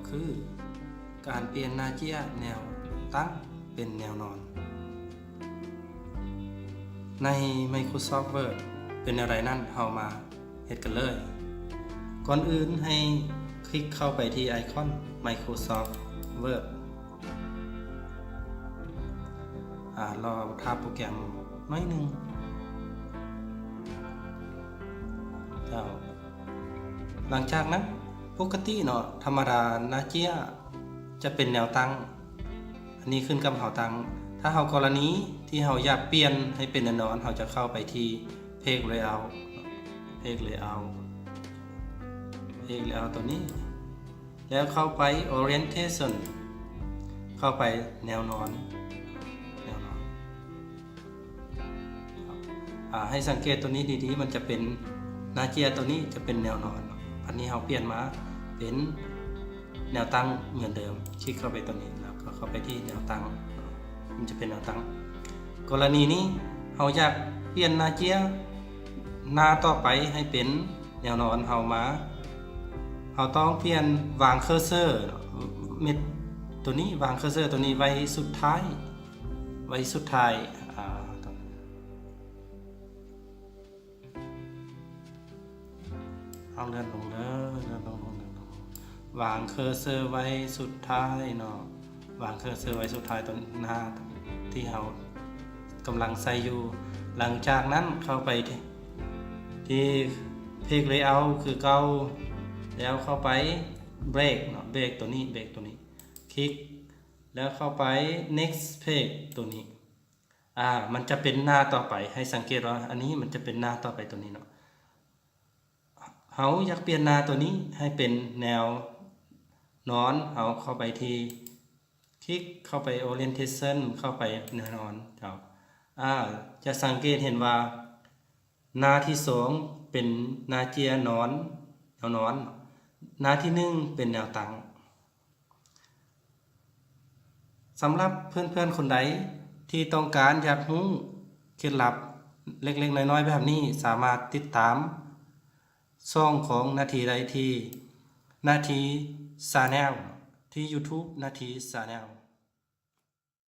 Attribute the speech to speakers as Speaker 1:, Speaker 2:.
Speaker 1: คือการเปลี่ยนหน้าเจียแนวตั้งเป็นแนวนอน ใน Microsoft Word เป็นอะไรนั่นเรามาเฮ็ดกันเลย ก่อนอื่นให้คลิกเข้าไปที่ไอคอน Microsoft Word รอท่าโปรแกรมหน่อยนึงหลังจากนั้นปกติเนาะธรรมดาหน้าเจียจะเป็นแนวตั้งอันนี้ขึ้นกับเฮาตั้งถ้าเฮากรณีที่เฮาอยากเปลี่ยนให้เป็นแนวนอนเฮาจะเข้าไปที่ Page Layout ตัวนี้แล้วเข้าไป Orientation เข้าไปแนวนอนให้สังเกตตัวนี้ดีๆมันจะเป็นหน้าเจียตัวนี้จะเป็นแนวนอนอันนี้เราเปลี่ยนมาเป็นแนวตั้งเหมือนเดิมคลิกเข้าไปตัวนี้แล้วก็เข้าไปที่แนวตั้งมันจะเป็นแนวตั้งกรณีนี้เราอยากเปลี่ยนหน้าเจียหน้าต่อไปให้เป็นแนวนอนเราต้องเปลี่ยนวางเคอร์เซอร์เม็ดตัวนี้วางเคอร์เซอร์ตัวนี้ไว้สุดท้ายเอาเลื่อนลงวางเคอร์เซอร์ไว้สุดท้ายเนาะวางเคอร์เซอร์ไว้สุดท้ายตรงหน้าที่เรากำลังใส่อยู่หลังจากนั้นเข้าไปที่ Page Layout คือเก่าแล้วเข้าไป Break เนาะเบรกตัวนี้คลิกแล้วเข้าไป Next Page ตัวนี้มันจะเป็นหน้าต่อไปให้สังเกตว่าอันนี้มันจะเป็นหน้าต่อไปตัวนี้เนาะเขาอยากเปลี่ยนหน้าตัวนี้ให้เป็นแนวนอนเอาเข้าไปที่คลิกเข้าไป Orientation เข้าไปแนวนอนจะสังเกตเห็นว่าหน้าที่2เป็นหน้าเจียนอนแนวนอนหน้าที่1เป็นแนวตั้งสำหรับเพื่อนๆคนใดที่ต้องการอยากรู้เคล็ดลับเล็กๆน้อยๆแบบนี้สามารถติดตามช่องของนาทีใดที่นาที Channel ที่ YouTube นาที Channel